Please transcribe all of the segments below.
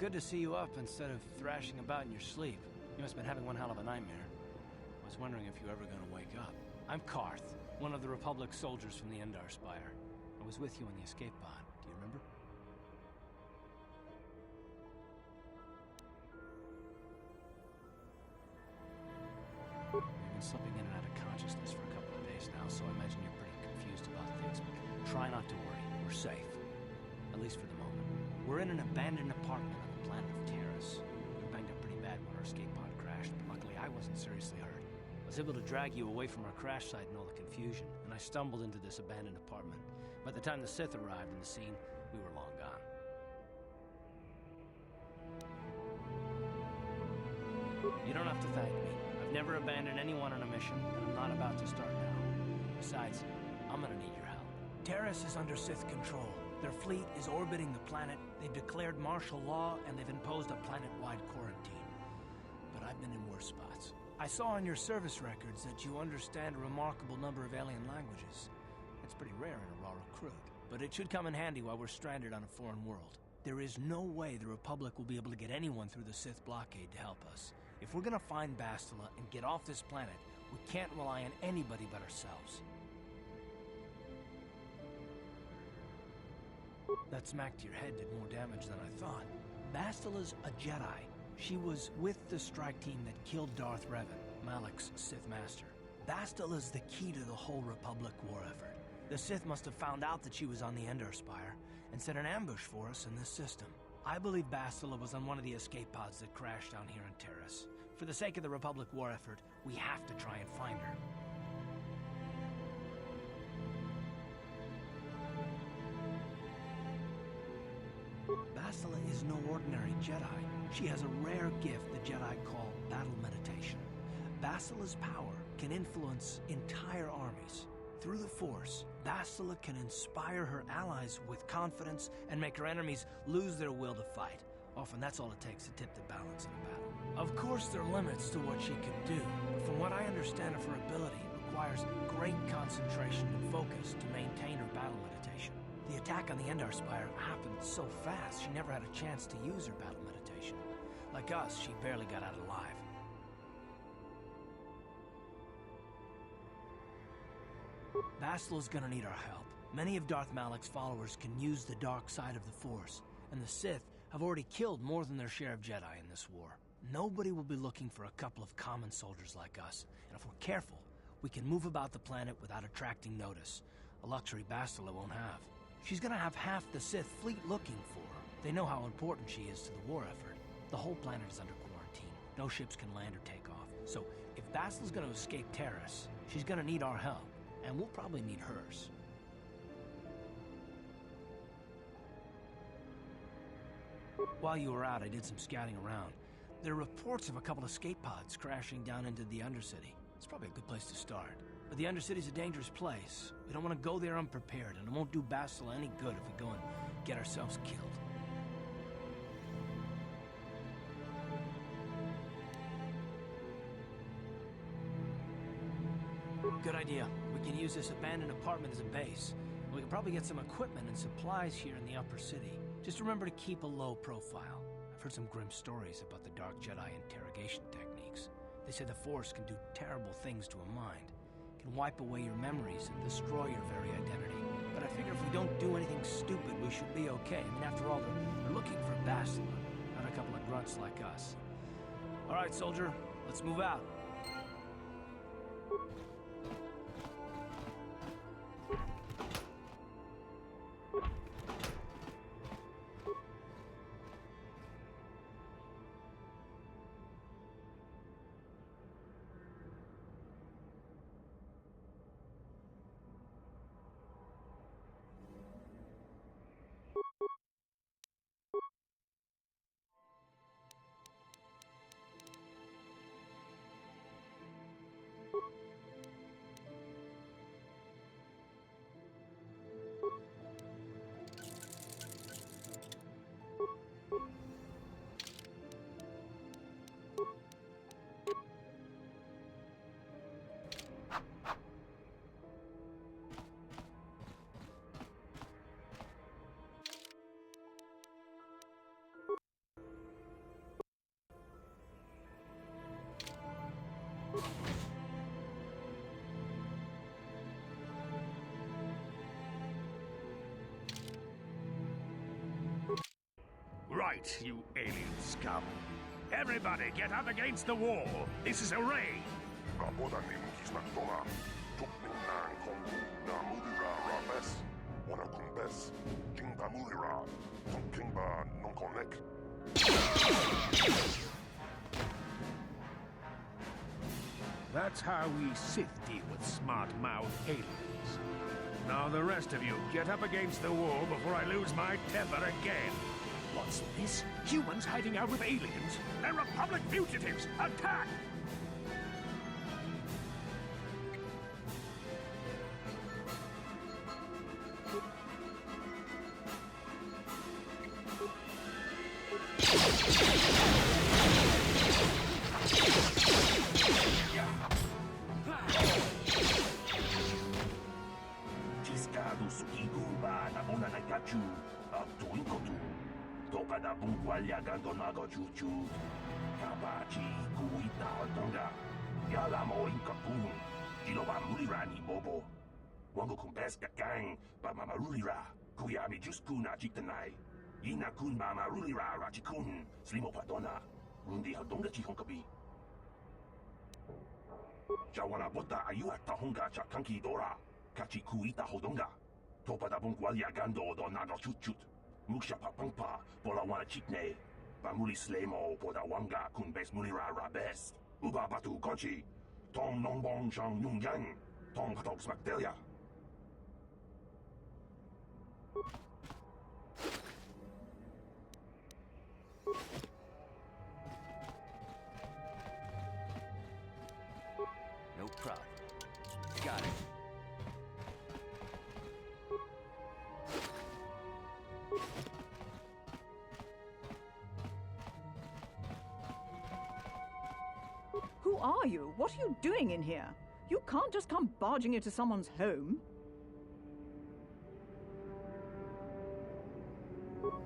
good to see you up instead of thrashing about in your sleep. You must have been having one hell of a nightmare. I was wondering if you were ever going to wake up. I'm Karth, one of the Republic soldiers from the Endar Spire. I was with you in the escape pod. Do you remember? You've been slipping in and out of consciousness for a couple of days now, so I imagine you're pretty confused about things, but try not to worry. We're safe. At least for the moment. We're in an abandoned apartment on the planet of Taris. We were banged up pretty bad when our escape pod crashed, but luckily I wasn't seriously hurt. I was able to drag you away from our crash site in all the confusion, and I stumbled into this abandoned apartment. By the time the Sith arrived on the scene, we were long gone. You don't have to thank me. I've never abandoned anyone on a mission, and I'm not about to start now. Besides, I'm gonna need your help. Taris is under Sith control. Their fleet is orbiting the planet, they've declared martial law, and they've imposed a planet-wide quarantine. But I've been in worse spots. I saw in your service records that you understand a remarkable number of alien languages. That's pretty rare in a raw recruit, but it should come in handy while we're stranded on a foreign world. There is no way the Republic will be able to get anyone through the Sith blockade to help us. If we're gonna find Bastila and get off this planet, we can't rely on anybody but ourselves. That smack to your head did more damage than I thought. Bastila's a Jedi. She was with the strike team that killed Darth Revan, Malak's Sith Master. Bastila's the key to the whole Republic war effort. The Sith must have found out that she was on the Endar Spire and set an ambush for us in this system. I believe Bastila was on one of the escape pods that crashed down here in Taris. For the sake of the Republic war effort, we have to try and find her. Bastila is no ordinary Jedi. She has a rare gift the Jedi call battle meditation. Bastila's power can influence entire armies. Through the Force, Bastila can inspire her allies with confidence and make her enemies lose their will to fight. Often that's all it takes to tip the balance in a battle. Of course there are limits to what she can do, but from what I understand of her ability, it requires great concentration and focus to maintain her battle meditation. The attack on the Endar Spire happened so fast she never had a chance to use her battle meditation. Like us, she barely got out alive. Bastila's gonna need our help. Many of Darth Malak's followers can use the dark side of the Force, and the Sith have already killed more than their share of Jedi in this war. Nobody will be looking for a couple of common soldiers like us, and if we're careful, we can move about the planet without attracting notice, a luxury Bastila won't have. She's gonna have half the Sith fleet looking for her. They know how important she is to the war effort. The whole planet is under quarantine. No ships can land or take off. So if Bastila's gonna escape Taris, she's gonna need our help. And we'll probably need hers. While you were out, I did some scouting around. There are reports of a couple escape pods crashing down into the Undercity. It's probably a good place to start. But the Undercity's a dangerous place. We don't want to go there unprepared, and it won't do Bastila any good if we go and get ourselves killed. Good idea. We can use this abandoned apartment as a base. We can probably get some equipment and supplies here in the upper city. Just remember to keep a low profile. I've heard some grim stories about the Dark Jedi interrogation techniques. They say the Force can do terrible things to a mind. It can wipe away your memories and destroy your very identity. But I figure if we don't do anything stupid, we should be okay. I mean, after all, they're looking for Bastila, not a couple of grunts like us. All right, soldier, let's move out. right, you alien scum. Everybody, get up against the wall. This is a raid. That's how we Sith deal with smart-mouthed aliens. Now the rest of you, get up against the wall before I lose my temper again. What's this? Humans hiding out with aliens? They're Republic fugitives! Attack! Wango kumbeska gang, ba mama rulira, kuya mi juskuna jiktanai. Ina kun mama rulira rachikun, slimo padona, rundi hadonga chihonkabi. Jawana bota ayua tahonga chakanki dora, kachi kuita hodonga. Topada bungwalia gando do naga chutchut. Muksha papangpa, pola wana chikne. Bamuli slemo poda wanga kun bes mulira rabes. Uba batu konchi. Tong nongbong shang yung yang. Tong hatok smakdelia. No problem. Got it. Who are you? What are you doing in here? You can't just come barging into someone's home.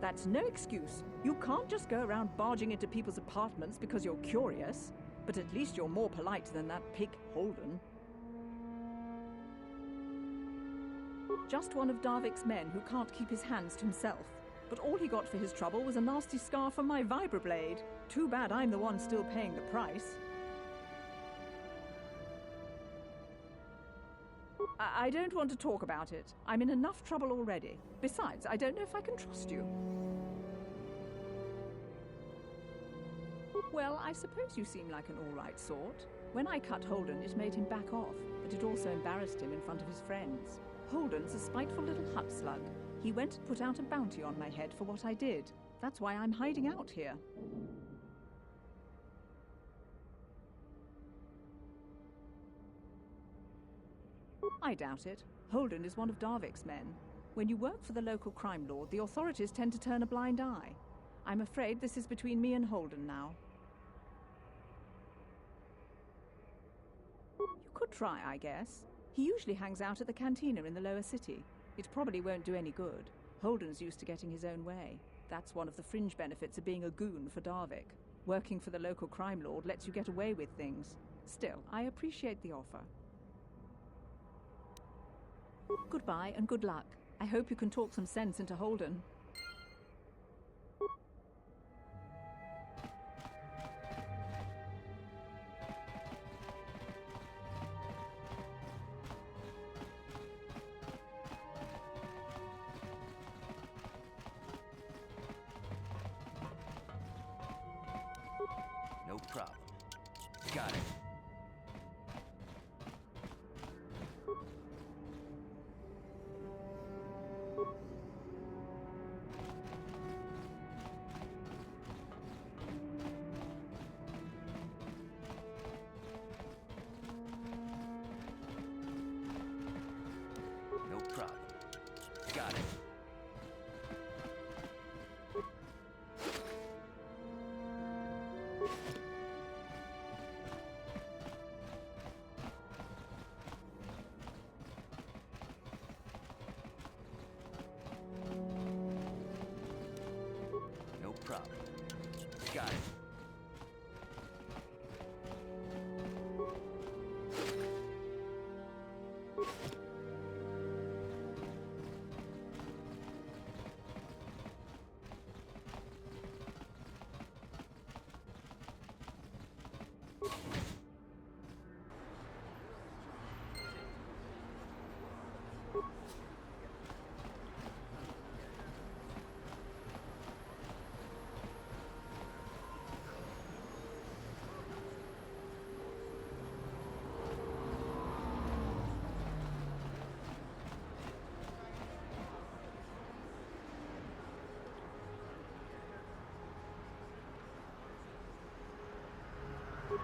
That's no excuse. You can't just go around barging into people's apartments because you're curious. But at least you're more polite than that pig Holden. Just one of Darvik's men who can't keep his hands to himself. But all he got for his trouble was a nasty scar from my vibroblade. Too bad I'm the one still paying the price. I don't want to talk about it. I'm in enough trouble already. Besides, I don't know if I can trust you. Well, I suppose you seem like an all-right sort. When I cut Holden, it made him back off, but it also embarrassed him in front of his friends. Holden's a spiteful little hut slug. He went and put out a bounty on my head for what I did. That's why I'm hiding out here. I doubt it. Holden is one of Darvik's men. When you work for the local crime lord, the authorities tend to turn a blind eye. I'm afraid this is between me and Holden now. You could try, I guess. He usually hangs out at the cantina in the lower city. It probably won't do any good. Holden's used to getting his own way. That's one of the fringe benefits of being a goon for Darvik. Working for the local crime lord lets you get away with things. Still, I appreciate the offer. Goodbye and good luck. I hope you can talk some sense into Holden. No problem. Got it. No problem. Got it. No problem. Got it.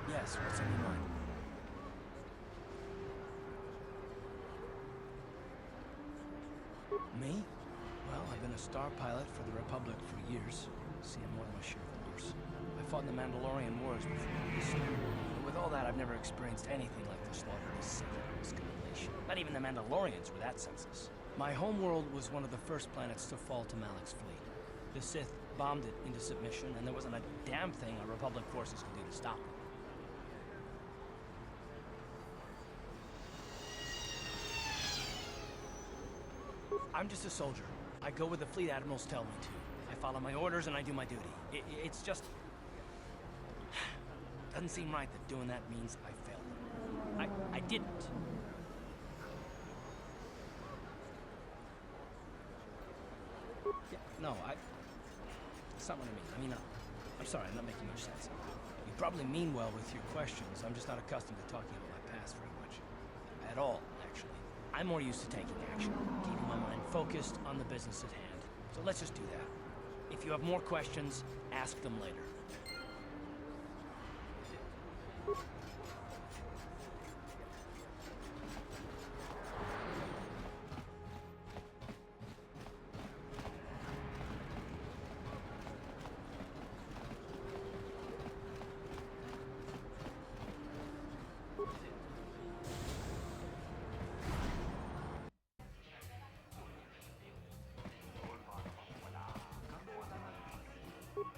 Yes, what's on your mind? Me? Well, I've been a star pilot for the Republic for years. Seen more than my share of wars. I fought in the Mandalorian Wars before. But with all that, I've never experienced anything like the slaughter of the Sith in this constellation. Not even the Mandalorians were that senseless. My homeworld was one of the first planets to fall to Malik's fleet. The Sith bombed it into submission, and there wasn't a damn thing our Republic forces could do to stop it. I'm just a soldier. I go where the fleet admirals tell me to. I follow my orders and I do my duty. It's just... doesn't seem right that doing that means I failed them. I didn't. Yeah, no, that's not what I mean. I'm sorry, I'm not making much sense. You probably mean well with your questions. I'm just not accustomed to talking about my past very much. At all, actually. I'm more used to taking action, keeping my mind focused on the business at hand. So let's just do that. If you have more questions, ask them later.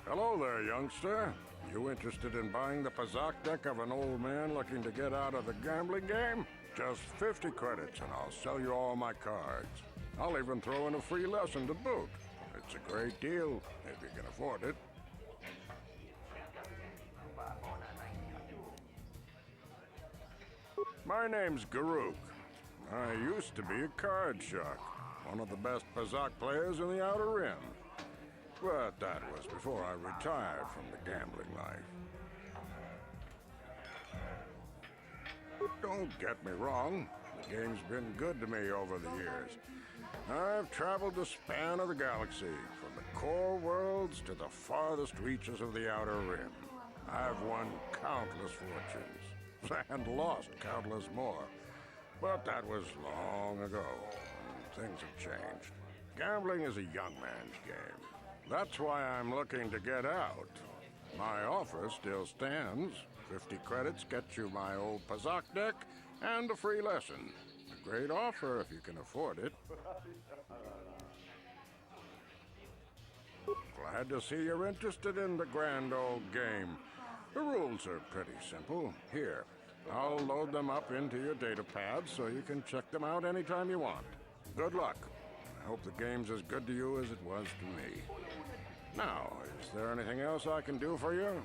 Hello there, youngster. You interested in buying the Pazak deck of an old man looking to get out of the gambling game? Just 50 credits and I'll sell you all my cards. I'll even throw in a free lesson to boot. It's a great deal, if you can afford it. My name's Garuk. I used to be a card shark, one of the best Pazak players in the Outer Rim. But that was before I retired from the gambling life. Don't get me wrong, the game's been good to me over the years. I've traveled the span of the galaxy, from the core worlds to the farthest reaches of the Outer Rim. I've won countless fortunes, and lost countless more. But that was long ago, and things have changed. Gambling is a young man's game. That's why I'm looking to get out. My offer still stands. 50 credits gets you my old Pazak deck and a free lesson. A great offer if you can afford it. Glad to see you're interested in the grand old game. The rules are pretty simple. Here, I'll load them up into your data pad so you can check them out anytime you want. Good luck. I hope the game's as good to you as it was to me. Now, is there anything else I can do for you?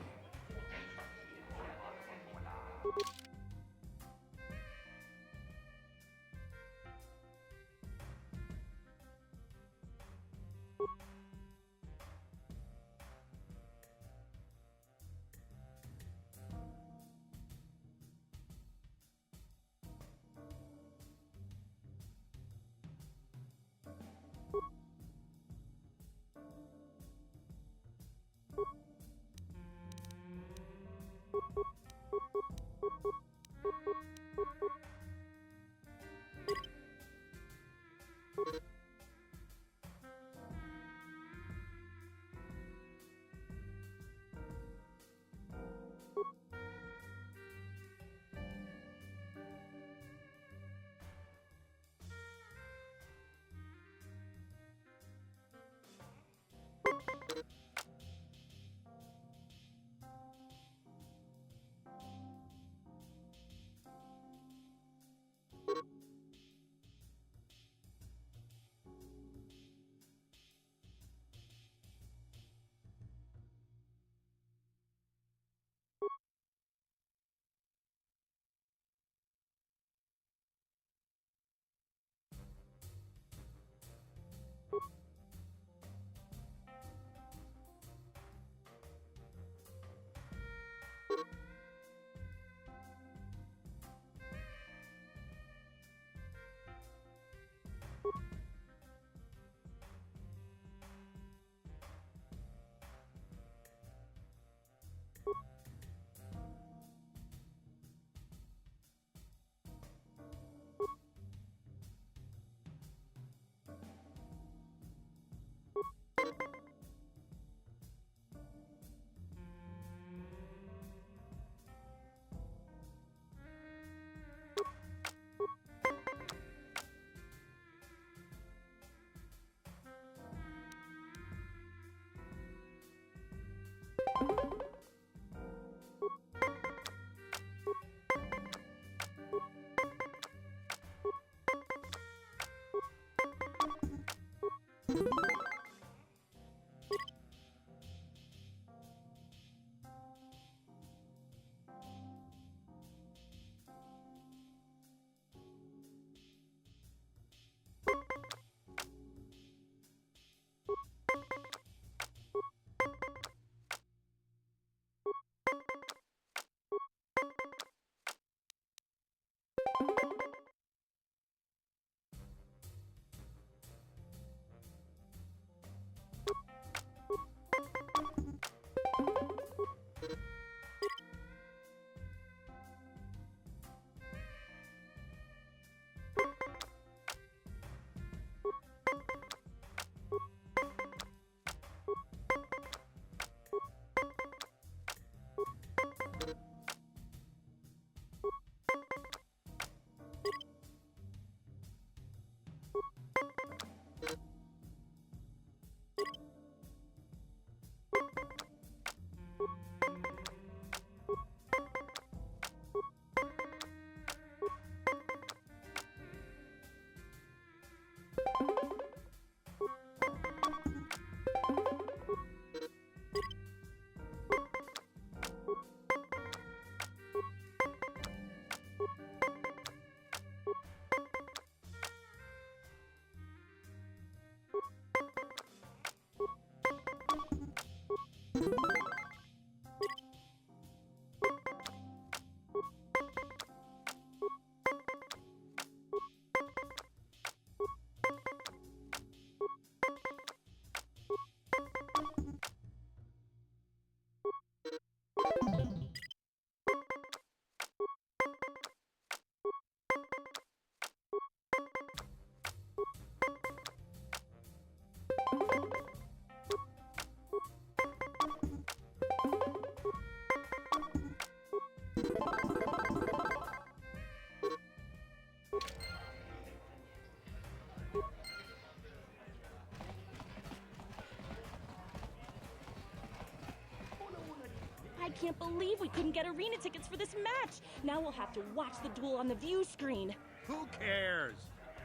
I can't believe we couldn't get arena tickets for this match. Now we'll have to watch the duel on the view screen. Who cares?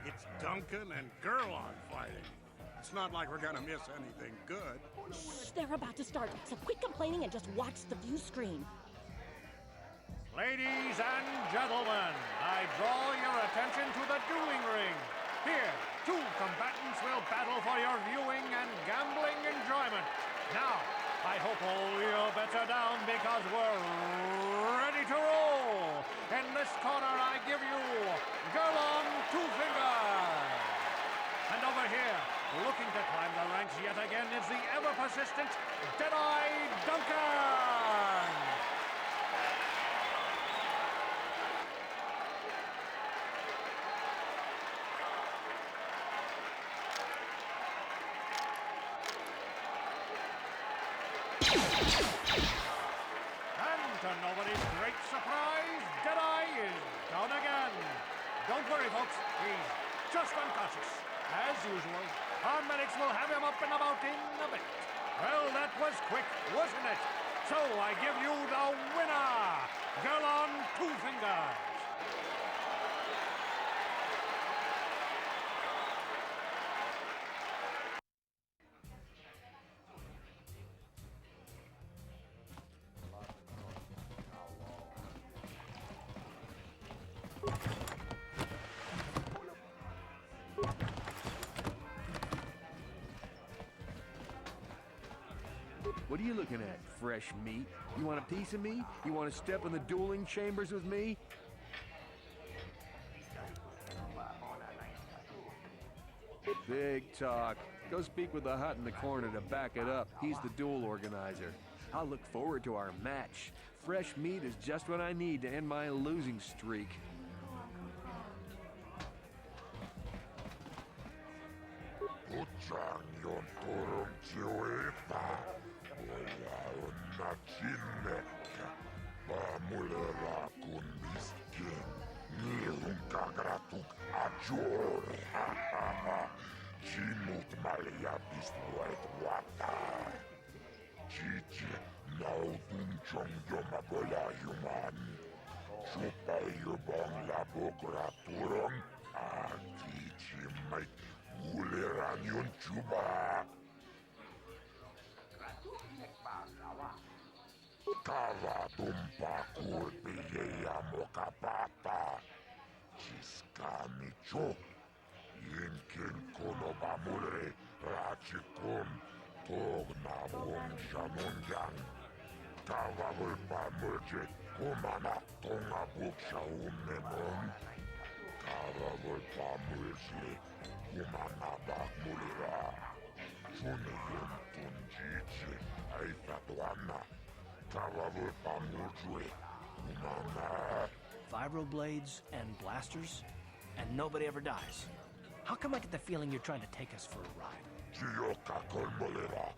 It's Duncan and Gerlon fighting. It's not like we're gonna miss anything good. Shh, they're about to start, so quit complaining and just watch the view screen. Ladies and gentlemen, I draw your attention to the dueling ring. Here, two combatants will battle for your viewing and gambling enjoyment. Now, I hope all your bets are down because we're ready to roll. In this corner, I give you Gerlon Two Fingers. And over here, looking to climb the ranks yet again, is the ever-persistent Deadeye Duncan. And to nobody's great surprise, Deadeye is down again. Don't worry, folks. He's just unconscious. As usual, our medics will have him up and about in a bit. Well, that was quick, wasn't it? So I give you the winner, Gerlon Two Fingers. What are you looking at, fresh meat? You want a piece of me? You want to step in the dueling chambers with me? Big talk. Go speak with the hut in the corner to back it up. He's the duel organizer. I'll look forward to our match. Fresh meat is just what I need to end my losing streak. Utsangyon turun siuita. Olla onna sinnekkä. Paamulera kun miskin. Niihun kagratuk ajor. Chimut malja pistuet wataa. Chichi nautun chong joma polajuman. Supayubang labokraturong. Chichi mait guliran yun chuba. Kava tumpa kurpille ja mokapata. Siskani chok. Jinkin konoba mure rachikum. Togna wong shanunjang. Kava vulpa murje kumana tonga buksha umnemon. Kava vulpa murje kumana bak mulira. Suniyum tunjichi aifatuana. Kava vulpa murje kumana. Vibroblades and blasters, and nobody ever dies. How come I get the feeling you're trying to take us for a ride? Chioka kolmolera.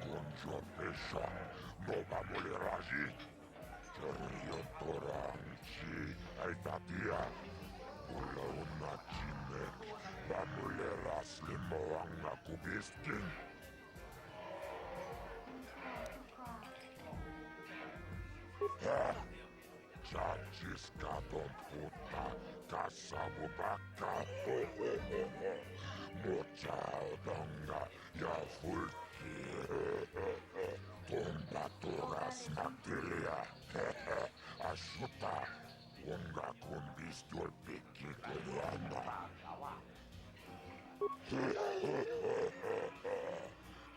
Gonjo pesha. Noba moleraji. Chorion toranchi. Aitatia. Ula una chimek. Bamulera slimoanga kubiskin. Chachiska don puta. Kasabu baka. Mochao donga. Ja fulki. Tomba toras materia. Ashuta. Unga kumbis tuol piki kuliana.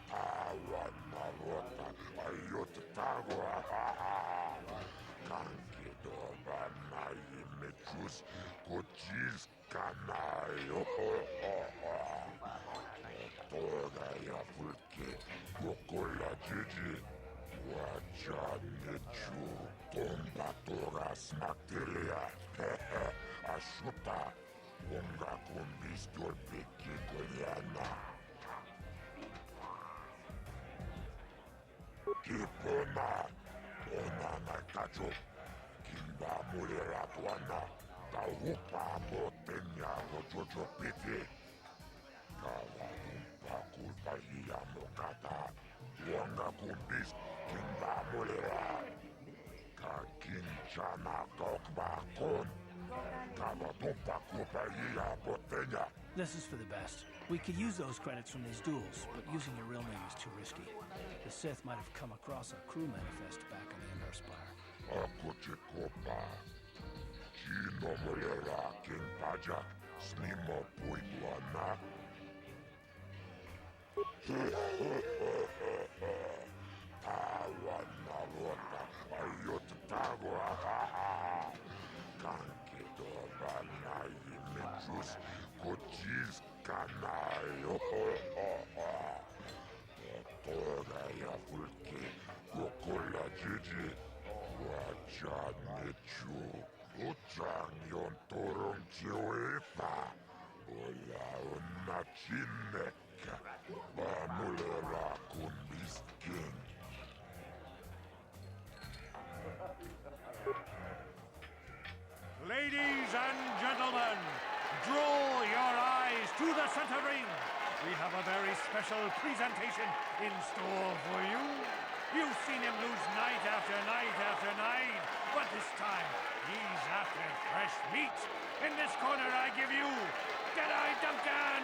Tawana rota. Ayot tagwa. Kanki doba na imechus. Kochis kanayo. Toga ya fulki. Kokola jiji. Wajanechu. Tomba toras materia. Ashuta. Unga kumbis tuol piki kuliana. Kipona. Ona na kacho. Kimba mulera tuana. Taupa motenya rojojo piti. Kala kumpa kulpa hiya mokata. Wanga kumbis. Kimba mulera. Kakinchana kokbakon. Kavatumpa kupaya botenya. This is for the best. We could use those credits from these duels, but using your real name is too risky. The Sith might have come across our crew manifest back on the Ember Spire. Akochikopa. Chino mulera king pajak. Snimo puiguana. Tawana wota. Ayot tagwa. Kankido bana yimechus. Kochis kanayo. Toda ya fulke. Kokola jiji. Wajan mechu. Uchang yon torong chiwefa. Ola una chineka. Bamulera kun biskin. Ladies and gentlemen, draw your eyes to the center ring. We have a very special presentation in store for you. You've seen him lose night after night after night, but this time he's after fresh meat. In this corner, I give you Deadeye Duncan!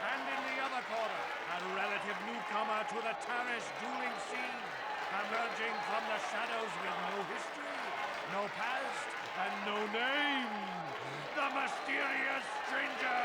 And in the other corner, a relative newcomer to the Taris dueling scene, emerging from the shadows with no history, no past, and no name, the mysterious stranger!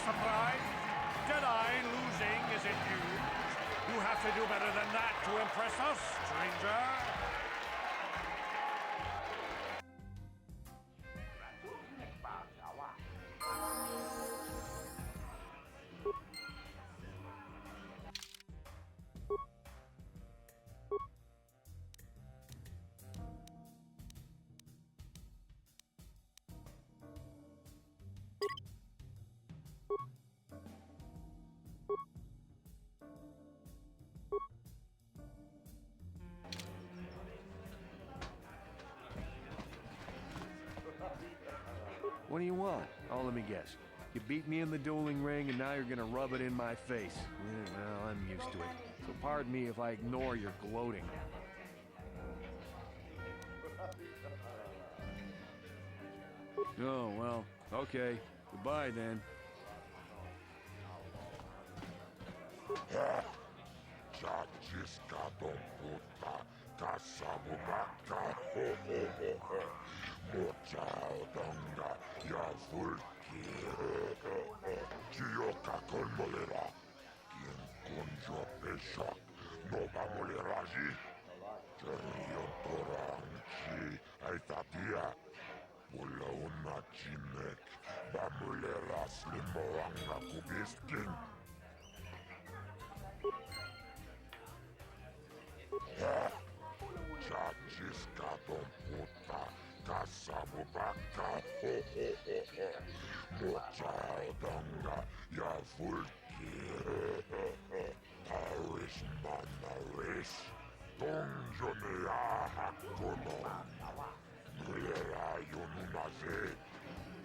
Surprise? Deadeye losing isn't huge. You have to do better than that to impress us, stranger. What do you want? Oh, let me guess. You beat me in the dueling ring, and now you're gonna rub it in my face. Yeah, well, I'm used to it. So pardon me if I ignore your gloating. Oh, well, okay. Goodbye, then. Chachiska don puta. Kasabumaka. Mochao donga. Ya fulki. Chioka kolmolera. Quien conjo peshak. No va moleraji. Cherion toranchi. Aitatia. Pula una chinek. Va molera slimoanga kubiskin. Chachiska don puta. Kasabubaka. Mochao donga. Ya fulki. Taris manaris. Donjonea hakonon. Mulera yonunaze.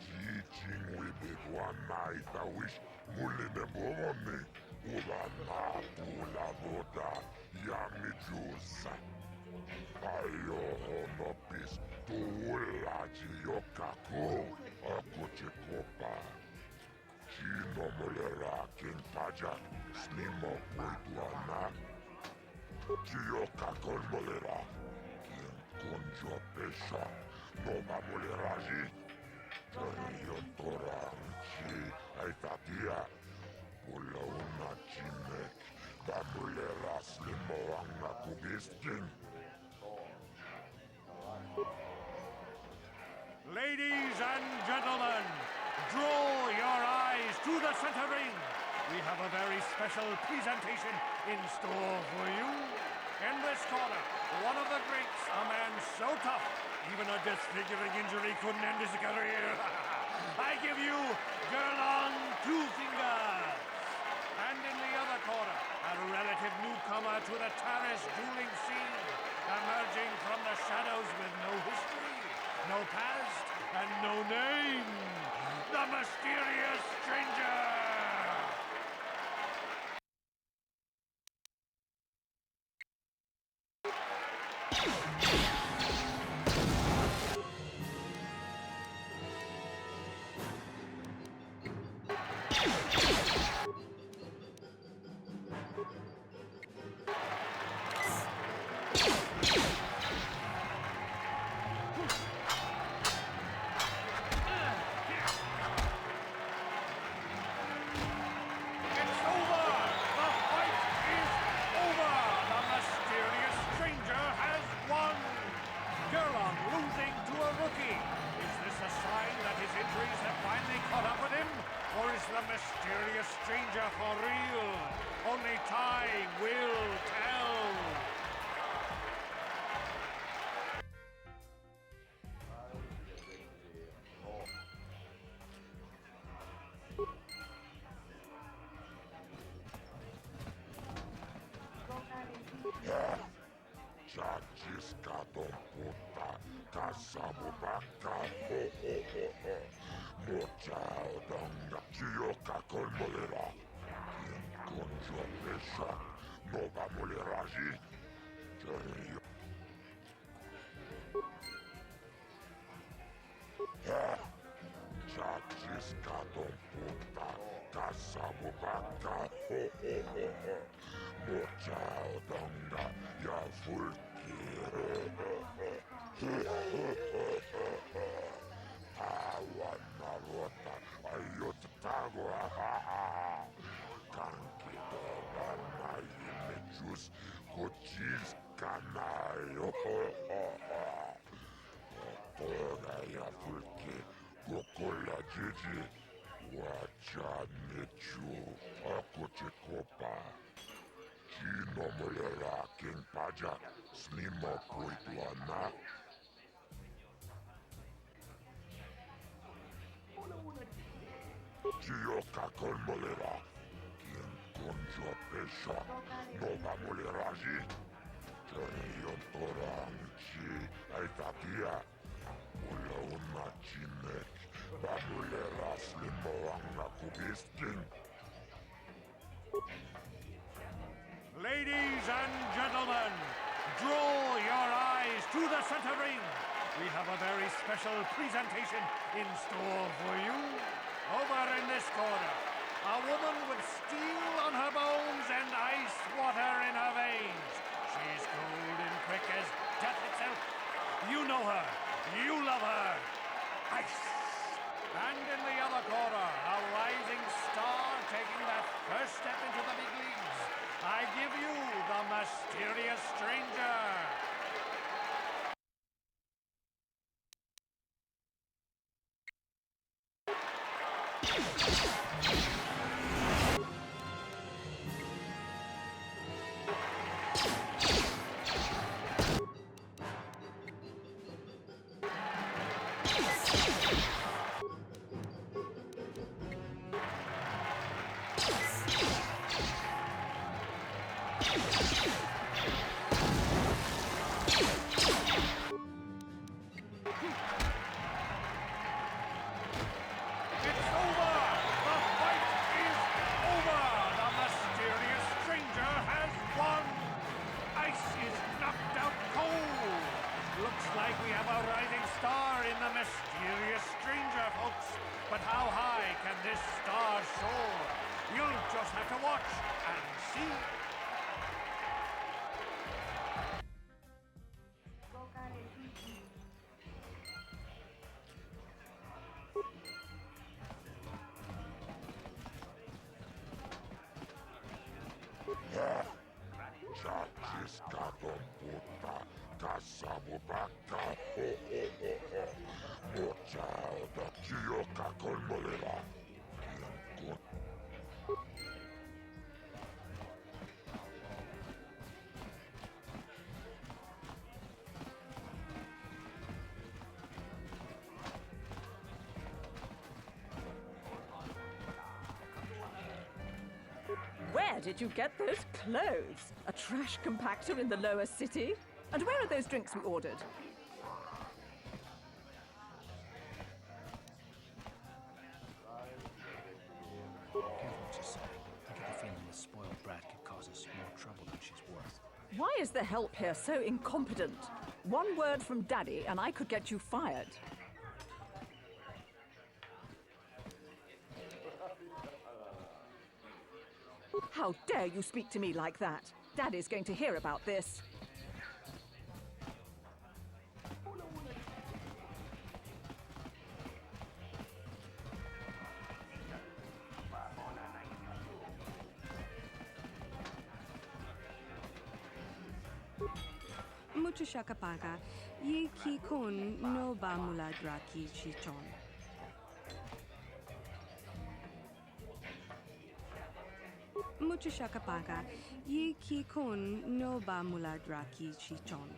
Teaching we bigwana itawish. Muline bomoni. Ulana pula voda. Yamijusa. Ayo honopis. Tuulaji yokako. Akuchikopa. Chino mulera king pajak. Snimo puituana. Chioka kolmolera. King konjo pesha. Nova muleraji. Chorion toranchi. Aitatia. Pula una chinek. Bamulera slimo anga kubiskin. Ladies and gentlemen, draw your eyes to the center ring. We have a very special presentation in store for you. even a disfiguring injury couldn't end his career. I give you Gerlon Two Fingers. And in the other corner, a relative newcomer to the Taris dueling scene, emerging from the shadows with no history, no past, and no name. The mysterious stranger! The mysterious stranger for real. Only time will tell. Chachiskadon puta, kasabubaca, ho ho ho ho. Mochao donga, chioka colmolera. Quien conjo pesha, no va a moler allí. Chachiskadon puta, kasabubaca, ho ho ho ho. Mochao donga, ya fulki. Awanarota, ayotagua, kankidora, naimechus, kochis, kanayo, toga ya fulki, kokola jiji, wachanechu, akochekopa. Chino molera, king paja, snimo puituana. Chioka colmolera, quien conjo pesha, no va a moler allí. Chorion toranchi, aitatia, mula una chinek, va a moler a slimo anga kubiskin. Ladies and gentlemen, draw your eyes to the center ring. We have a very special presentation in store for you. Over in this corner, a woman with steel on her bones and ice water in her veins. She's cold and quick as death itself. You know her. You love her. Ice. And in the other corner, a rising star taking that first step into the big leagues. I give you the mysterious stranger. Mysterious stranger, folks. But how high can this star soar? You'll just have to watch and see. Chachiskadon puta, kasabubaca, ho ho ho ho. Mochao da chioka colmolera. Quien did you get those clothes? A trash compactor in the lower city? And where are those drinks we ordered? Careful what you say. I get the feeling this spoiled brat could cause us more trouble than she's worth. Why is the help here so incompetent? One word from Daddy and I could get you fired. How dare you speak to me like that? Daddy's going to hear about this. Mucho shakapaka, ye ki kun no ba muladra ki chichon. Mucho shakapaka, ye ki kun no ba muladra ki chichon.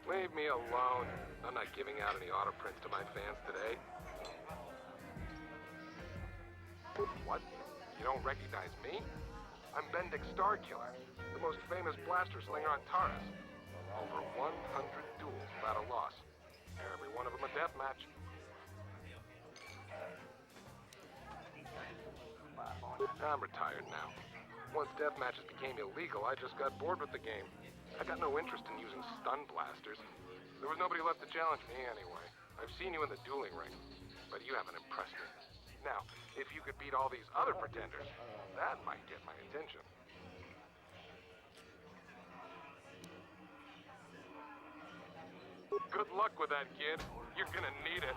Leave me alone. I'm not giving out any auto prints to my fans today. What? You don't recognize me? I'm Bendick Starkiller, the most famous blaster slinger on Taris. Over 100 duels without a loss. Every one of them a death match. I'm retired now. Once death matches became illegal, I just got bored with the game. I got no interest in using stun blasters. There was nobody left to challenge me anyway. I've seen you in the dueling ring, but you haven't impressed me. Now, if you could beat all these other pretenders, that might get my attention. Good luck with that, kid. You're gonna need it.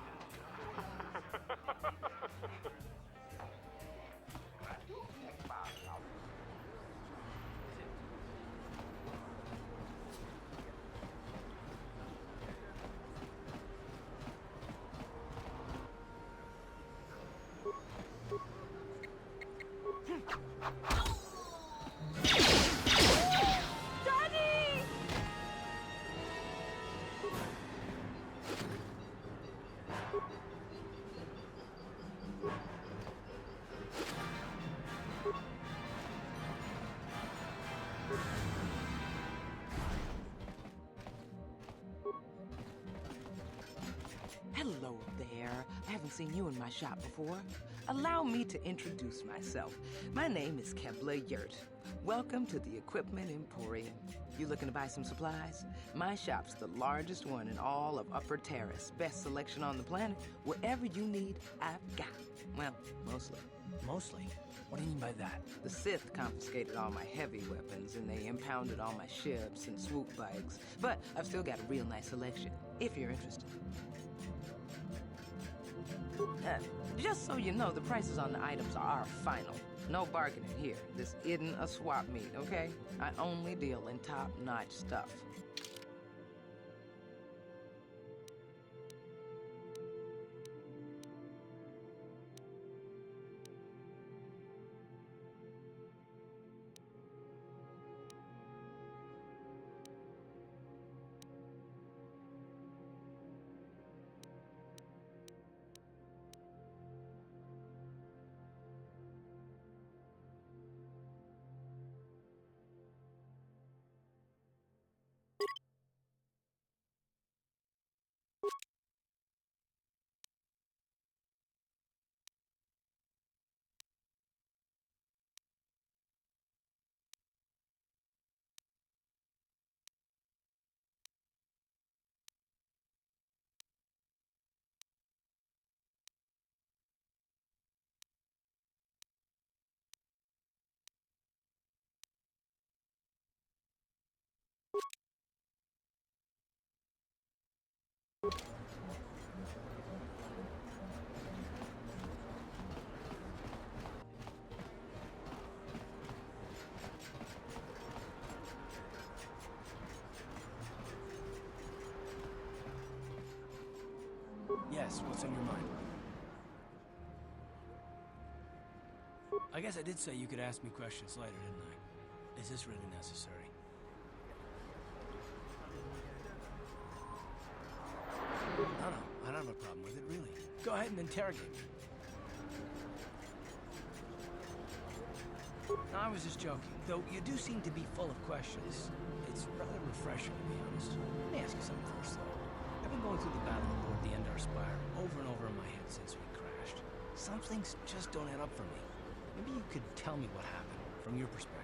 Hello there. I haven't seen you in my shop before. Allow me to introduce myself. My name is Kebla Yurt. Welcome to the Equipment Emporium. You looking to buy some supplies? My shop's the largest one in all of Upper Taris. Best selection on the planet. Whatever you need, I've got. Well, mostly. Mostly? What do you mean by that? The Sith confiscated all my heavy weapons, and they impounded all my ships and swoop bikes. But I've still got a real nice selection, if you're interested. Just so you know, the prices on the items are final. No bargaining here. This isn't a swap meet, okay? I only deal in top-notch stuff. Yes, what's on your mind? I guess I did say you could ask me questions later, didn't I? Is this really necessary? No, I don't have a problem with it, really. Go ahead and interrogate me. No, I was just joking, though you do seem to be full of questions. It's rather refreshing, to be honest. Let me ask you something first, though. I've been going through the battle aboard the Endar Spire over and over in my head since we crashed. Some things just don't add up for me. Maybe you could tell me what happened, from your perspective.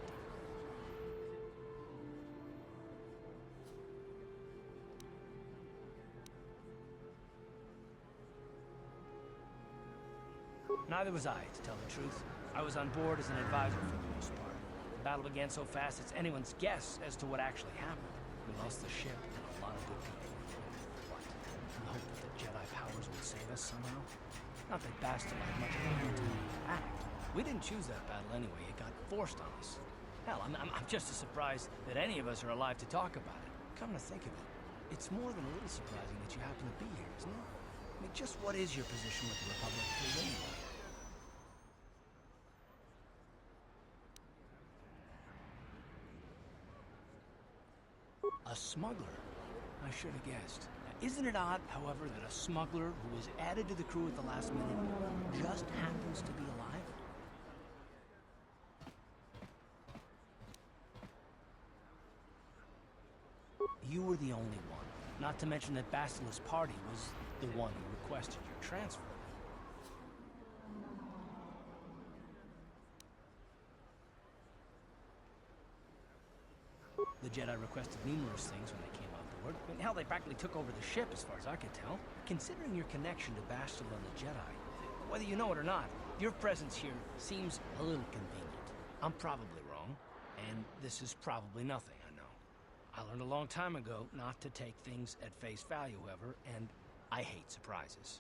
Neither was I, to tell the truth. I was on board as an advisor for the most part. The battle began so fast it's anyone's guess as to what actually happened. We lost the ship and a lot of good people. What? In the hope that the Jedi powers would save us somehow? Not that Bastila had much of a hand to act. We didn't choose that battle anyway. It got forced on us. Hell, I'm just as surprised that any of us are alive to talk about it. Come to think of it, it's more than a little surprising that you happen to be here, isn't it? I mean, just what is your position with the Republic fleet anyway? A smuggler? I should have guessed. Now, isn't it odd, however, that a smuggler who was added to the crew at the last minute just happens to be alive? You were the only one. Not to mention that Bastila's party was the one who requested your transfer. The Jedi requested numerous things when they came on board. I mean, hell, they practically took over the ship, as far as I could tell. Considering your connection to Bastila and the Jedi, whether you know it or not, your presence here seems a little convenient. I'm probably wrong, and this is probably nothing, I know. I learned a long time ago not to take things at face value, however, and I hate surprises.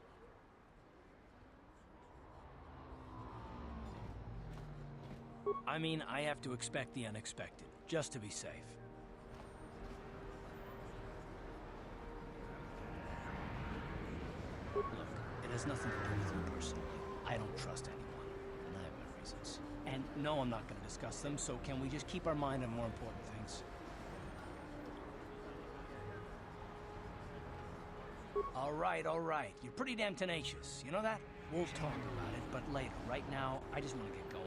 I mean, I have to expect the unexpected, just to be safe. Look, it has nothing to do with you personally. I don't trust anyone, and I have my reasons. And no, I'm not going to discuss them, so can we just keep our mind on more important things? All right. You're pretty damn tenacious. You know that? We'll talk about it, but later. Right now, I just want to get going.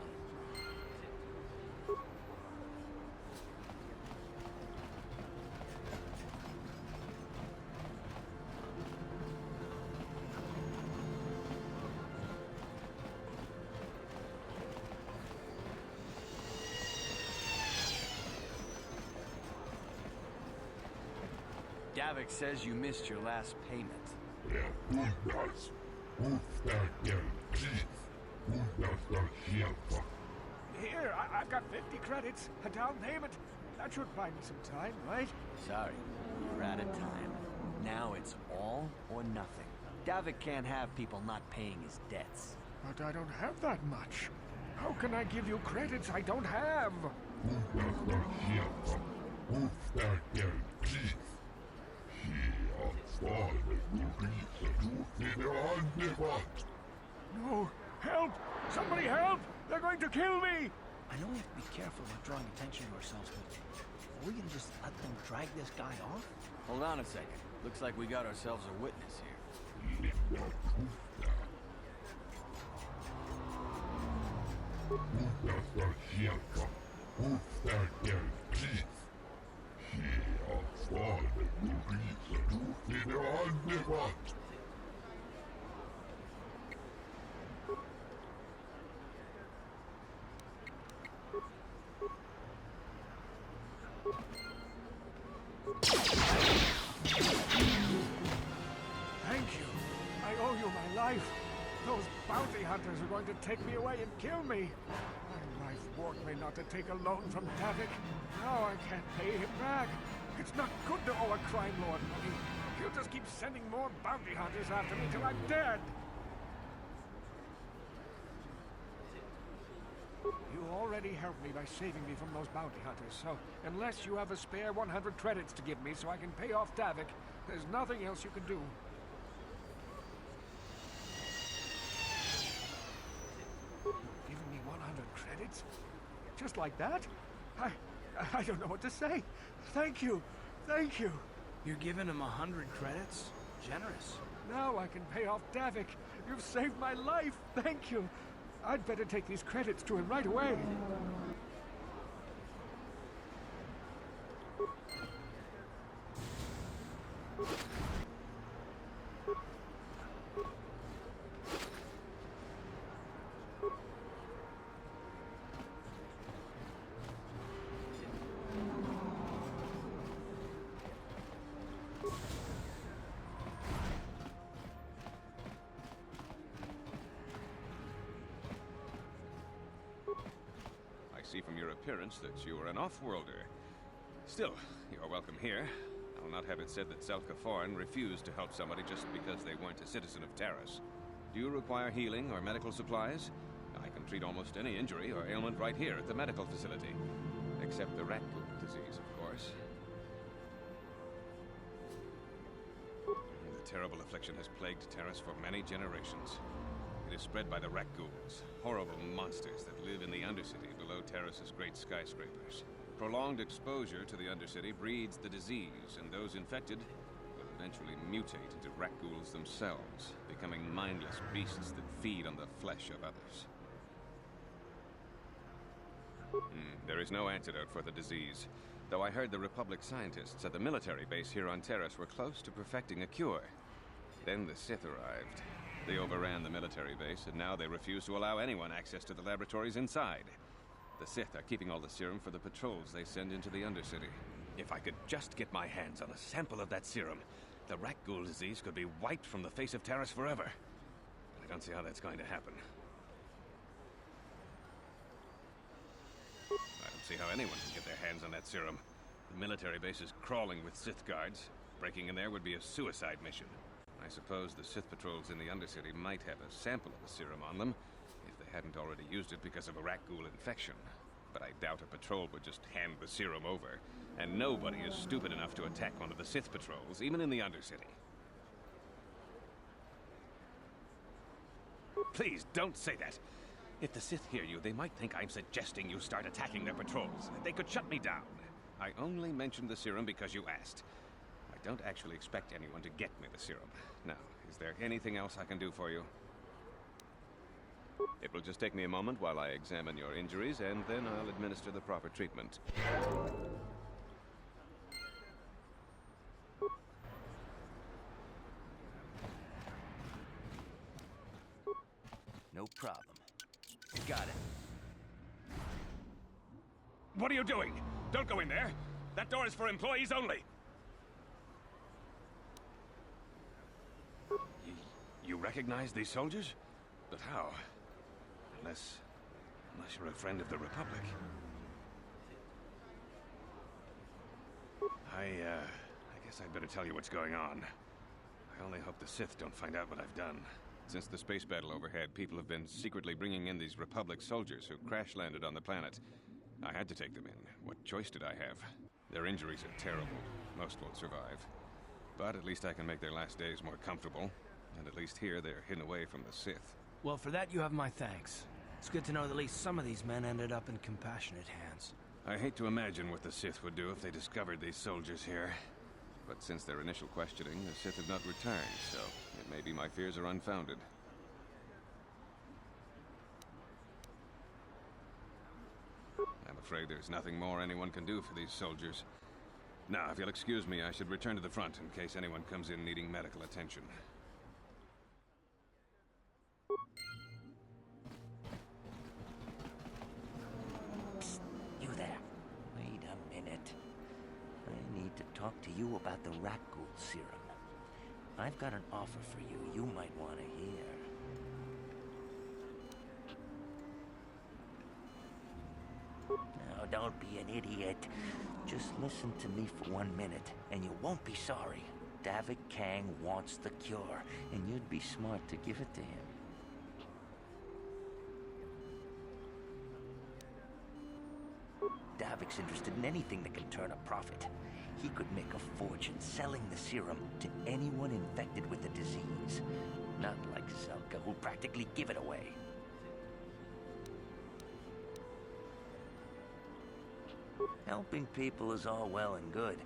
Davik says you missed your last payment. Here, I've got 50 credits, a down payment. That should buy me some time, right? Sorry, you're out of time. Now it's all or nothing. Davik can't have people not paying his debts. But I don't have that much. How can I give you credits I don't have? No! Help! Somebody help! They're going to kill me! I know we have to be careful about drawing attention to ourselves, but are we gonna just let them drag this guy off? Hold on a second. Looks like we got ourselves a witness here. Thank you. I owe you my life. Those bounty hunters are going to take me away and kill me. My life warned me not to take a loan from Davik. Now I can't pay him back. It's not good to owe a crime lord money. He'll just keep sending more bounty hunters after me till I'm dead. You already helped me by saving me from those bounty hunters, so unless you have a spare 100 credits to give me so I can pay off Davik, there's nothing else you can do. Giving me 100 credits? Just like that? I don't know what to say. Thank you. Thank you. You're giving him 100 credits? Generous. Now I can pay off Davik. You've saved my life. Thank you. I'd better take these credits to him right away. I see from your appearance that you are an off-worlder. Still, you are welcome here. I'll not have it said that Selka Foreign refused to help somebody just because they weren't a citizen of Taris. Do you require healing or medical supplies? I can treat almost any injury or ailment right here at the medical facility. Except the rat disease, of course. The terrible affliction has plagued Taris for many generations. It is spread by the rat ghouls, horrible monsters that live in the Undercity below Taris's great skyscrapers. Prolonged exposure to the Undercity breeds the disease, and those infected will eventually mutate into rat ghouls themselves, becoming mindless beasts that feed on the flesh of others. There is no antidote for the disease, though I heard the Republic scientists at the military base here on Taris were close to perfecting a cure. Then the Sith arrived. They overran the military base, and now they refuse to allow anyone access to the laboratories inside. The Sith are keeping all the serum for the patrols they send into the Undercity. If I could just get my hands on a sample of that serum, the rat ghoul disease could be wiped from the face of Taris forever. But I don't see how that's going to happen. I don't see how anyone can get their hands on that serum. The military base is crawling with Sith guards. Breaking in there would be a suicide mission. I suppose the Sith patrols in the Undercity might have a sample of the serum on them, if they hadn't already used it because of a rat ghoul infection. But I doubt a patrol would just hand the serum over, and nobody is stupid enough to attack one of the Sith patrols, even in the Undercity. Please, don't say that. If the Sith hear you, they might think I'm suggesting you start attacking their patrols. They could shut me down. I only mentioned the serum because you asked. I don't actually expect anyone to get me the serum. Now, is there anything else I can do for you? It will just take me a moment while I examine your injuries, and then I'll administer the proper treatment. No problem. Got it. What are you doing? Don't go in there! That door is for employees only! You recognize these soldiers? But how? Unless you're a friend of the Republic. I guess I'd better tell you what's going on. I only hope the Sith don't find out what I've done. Since the space battle overhead, people have been secretly bringing in these Republic soldiers who crash-landed on the planet. I had to take them in. What choice did I have? Their injuries are terrible. Most won't survive. But at least I can make their last days more comfortable. And at least here, they're hidden away from the Sith. Well, for that you have my thanks. It's good to know that at least some of these men ended up in compassionate hands. I hate to imagine what the Sith would do if they discovered these soldiers here. But since their initial questioning, the Sith have not returned, so it may be my fears are unfounded. I'm afraid there's nothing more anyone can do for these soldiers. Now, if you'll excuse me, I should return to the front in case anyone comes in needing medical attention. Psst, you there. Wait a minute. I need to talk to you about the rat ghoul serum. I've got an offer for you might want to hear. Now, don't be an idiot. Just listen to me for 1 minute, and you won't be sorry. Davik Kang wants the cure, and you'd be smart to give it to him. Davik's interested in anything that can turn a profit. He could make a fortune selling the serum to anyone infected with the disease. Not like Selka, who'll practically give it away. Helping people is all well and good,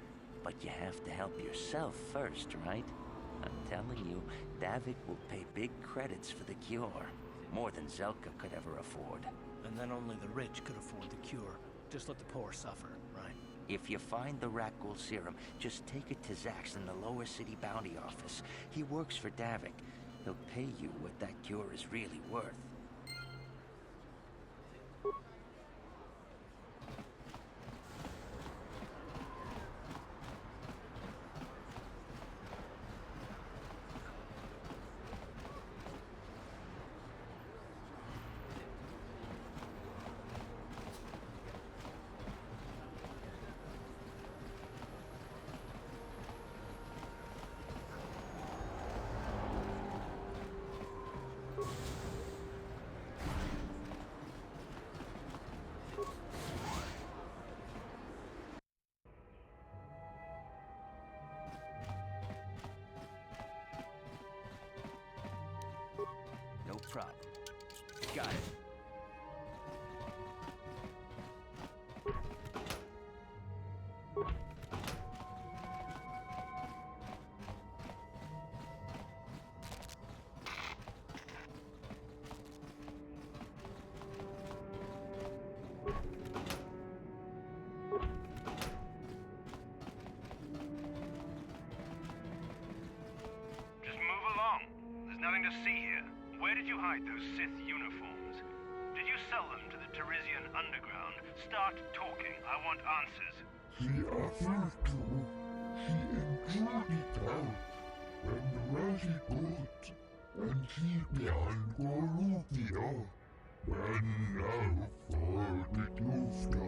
but you have to help yourself first, right? I'm telling you, Davik will pay big credits for the cure. More than Zelka could ever afford. And then only the rich could afford the cure. Just let the poor suffer, right? If you find the Rakghoul serum, just take it to Zax in the lower city bounty office. He works for Davik. He'll pay you what that cure is really worth. No problem. Got it. Just move along. There's nothing to see here. Where did you hide those Sith uniforms? Did you sell them to the Tarisian underground? Start talking. I want answers. She offered to. She enjoyed it out. And Rashi got. And she began Gorubia. And now for the Tufta.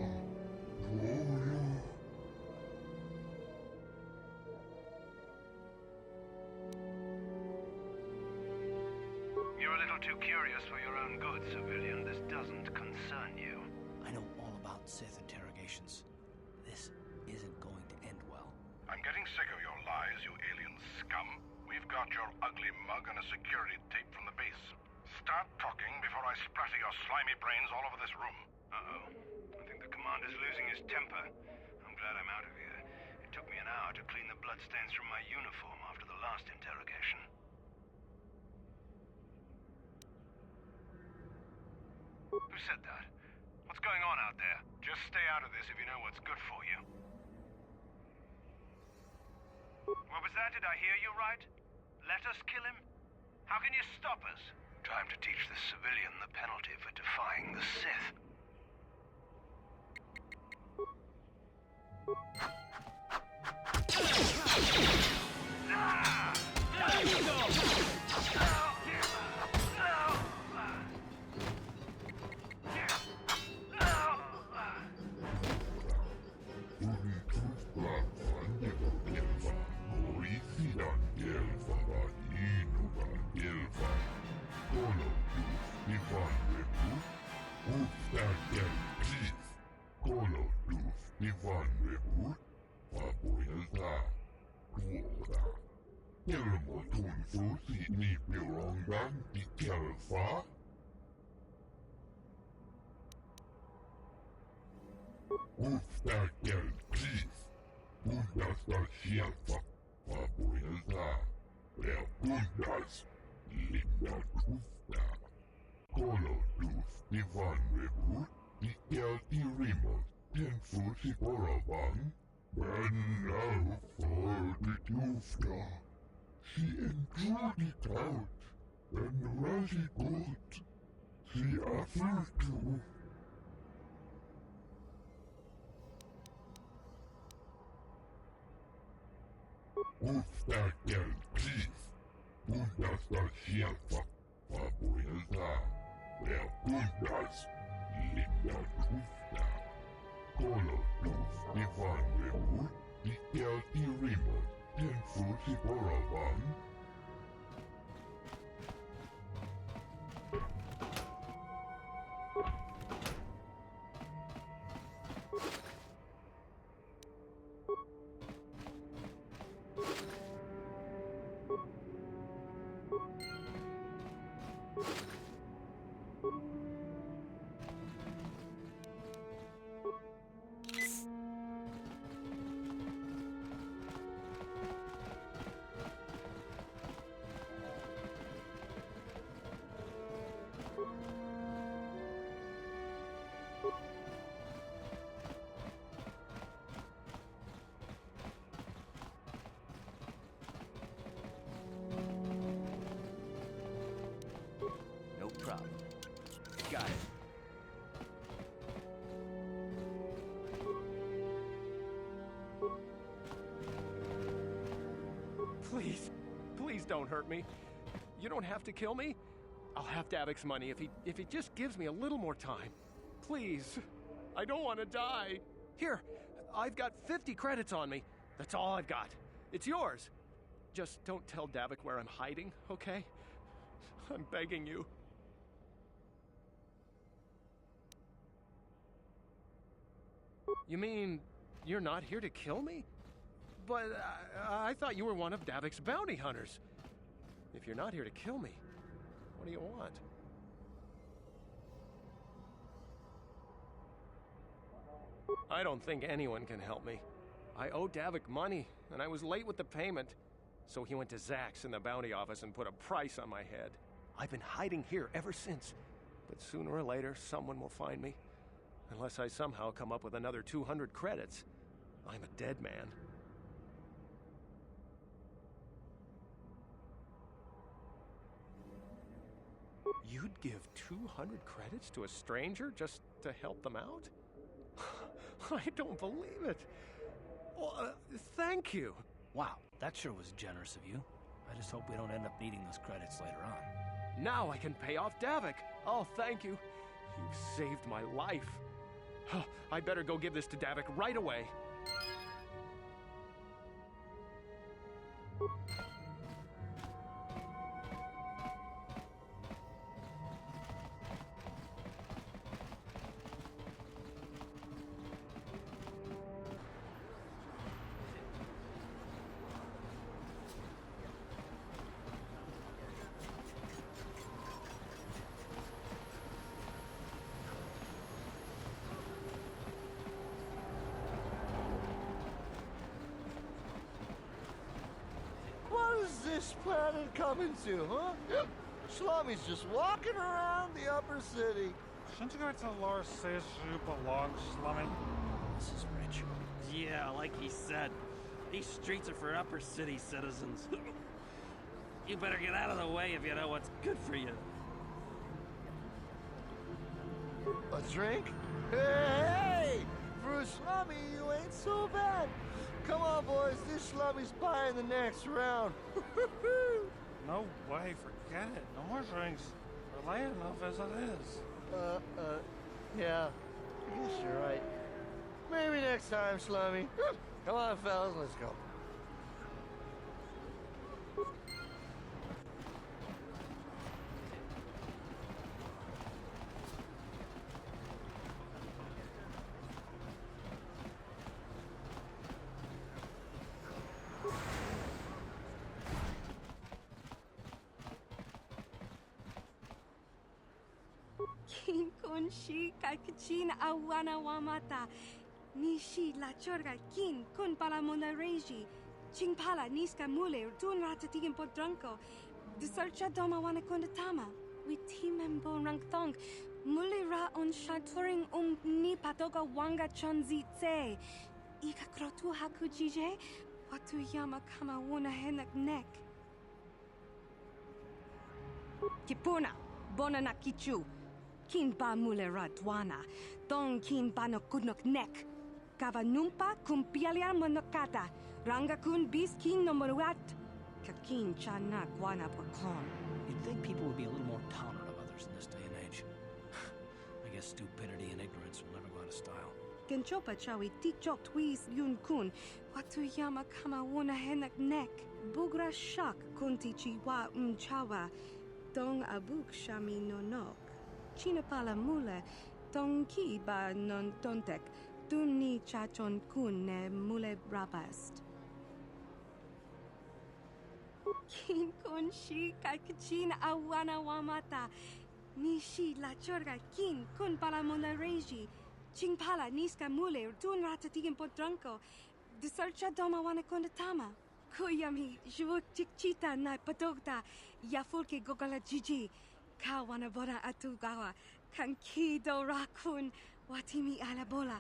You're a little too curious for your own good, civilian. This doesn't concern you. I know all about Sith interrogations. This isn't going to end well. I'm getting sick of your lies, you alien scum. We've got your ugly mug and a security tape from the base. Start talking before I splatter your slimy brains all over this room. Uh-oh. I think the commander's losing his temper. I'm glad I'm out of here. It took me an hour to clean the bloodstains from my uniform after the last interrogation. Who said that? What's going on out there? Just stay out of this if you know what's good for you. What was that? Did I hear you right? Let us kill him? How can you stop us? Time to teach this civilian the penalty for defying the Sith. There you go! She enjoyed it out, and Rashi got. She offered to. Ustakel, please. Puntas da sierpa, fabuelta. Wer puntas, linda tusta. Colo tus divan rebut, dikel tirimos, ten fusi boravan. problem. Got it. Please, please don't hurt me. You don't have to kill me. I'll have Davik's money if he just gives me a little more time. Please, I don't want to die. Here, I've got 50 credits on me. That's all I've got. It's yours. Just don't tell Davik where I'm hiding, okay? I'm begging you. You mean you're not here to kill me? But I thought you were one of Davik's bounty hunters. If you're not here to kill me, what do you want? I don't think anyone can help me. I owe Davik money, and I was late with the payment. So he went to Zach's in the bounty office and put a price on my head. I've been hiding here ever since. But sooner or later, someone will find me. Unless I somehow come up with another 200 credits. I'm a dead man. You'd give 200 credits to a stranger just to help them out? I don't believe it. Well, thank you. Wow, that sure was generous of you. I just hope we don't end up needing those credits later on. Now I can pay off Davik. Oh, thank you. You've saved my life. I better go give this to Davik right away. What is this planet coming to, huh? Slummy's just walking around the upper city. Shouldn't you go to Lord says you belong, Slummy? This is rich. Yeah, like he said, these streets are for upper city citizens. You better get out of the way if you know what's good for you. A drink? Hey! For a slummy, you ain't so bad. Come on, boys. This slummy's buying the next round. No way, forget it. No more drinks. We're late enough as it is. Yeah. I guess you're right. Maybe next time, slummy. Come on, fellas, let's go. Kin kun shi kakachin awana wamata. Nishi la chorga kin kun pala monareji. Ching pala niska mule tun ratatigin podranko. The searcha doma wana kondatama. We team bon rangthong. Mule ra on shaturing ni patoga wanga chonzi tse. Ika krotu hakujije. Watu yama kama wuna henak nek. Kipuna, bona na kichu. Kin ba mule radwana, dong kin ba no kudnok nek. Kava numpa kumpialia monokata, ranga kun bis kin no moruat. Kakin chana guana porkon. You'd think people would be a little more tolerant of others in this day and age. I guess stupidity and ignorance will never go out of style. Genchopa chawi tikchok twis yun kun, watu yama kama wuna henak nek. Bugra shak kunti chiwa chawa, dong abuk shami no nok. China pala mule, tong ki ba non tontek, dun ni chachon kun ne mule rabast. Kin kun shi kakachin awana wamata, ni shi la chorga kin kun pala monareji, ching pala niska mule dun ratatigin podranko, de searcha doma wana kondatama. Kuyami jvuk chikchita na patogta, yafulke gogala jiji. Kawana bona atugawa, kankido rakun, watimi alabola.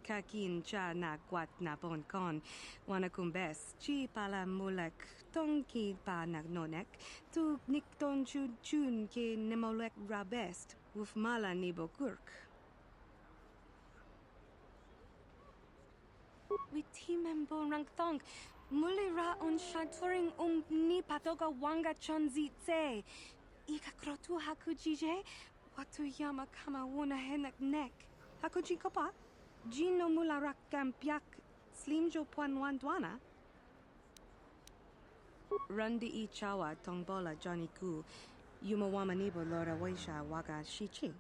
Kakin cha na kwat na bon kon, wanakumbes, chi pala mulek, tonki pa nagnonek, tu nikton chun ke nemolek rabest, wuf mala nibo kurk. Witimem bon rang thong, muli ra on shaturing ni patoga wanga chonzi tse. Ika krotu hakujije, watu yama kama wona henak nek. Hakuji kopa? Gino mula rak kampiak, slimjo puan dwana. Rundi I chawa tongbola Johnny Ku, yumawama nibo lora waisha waga shichi.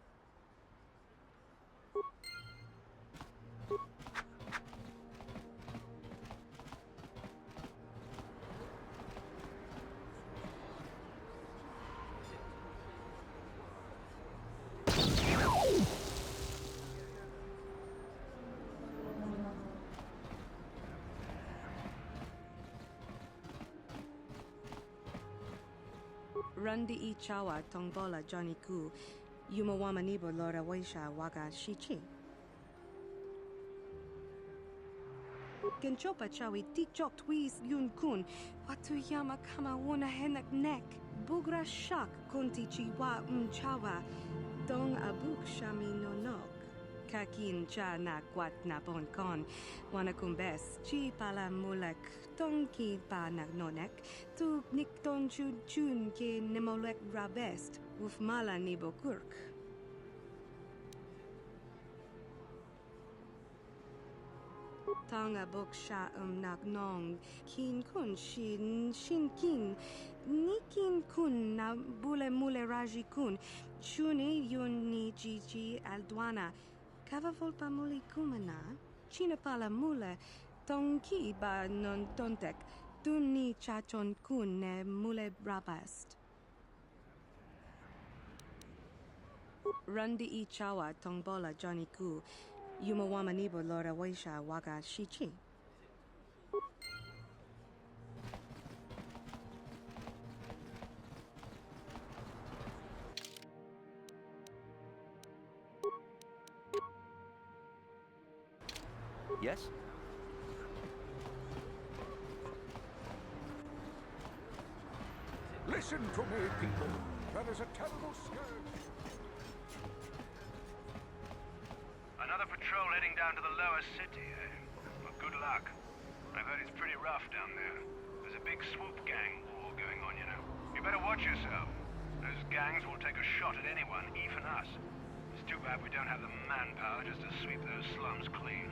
Rundi I chawa tongbola Johnny Ku, yumawama nibo lora waisha waga shichi. Genchopa chawi tikchok twis yun kun, watu yama kama wona henak nek, bugra shak kunti chiwa chawa, dong abuk shami no nok. Kakin cha na kwat na bon kon, wanakumbes, chi pala mulek, tonki pa nagnonek, tu nikton chun ke nemolek rabest, wuf mala nibo kurk. Tanga bok sha nagnong, kin kun shin kin, ni kin kun na bule mule raji kun, chuni yun ni jiji aldwana, kava volpa muli kumana, china pala mule, tonki ba non tontek, dun ni chachon kun ne mule rabast. Rundi I chawa tongbola Johnny Ku, yumawama nibo lora waisha waga shichi. Yes? Listen to me, people. That is a terrible scourge. Another patrol heading down to the lower city, eh? Well, good luck. I've heard it's pretty rough down there. There's a big swoop gang war going on, you know. You better watch yourself. Those gangs will take a shot at anyone, even us. It's too bad we don't have the manpower just to sweep those slums clean.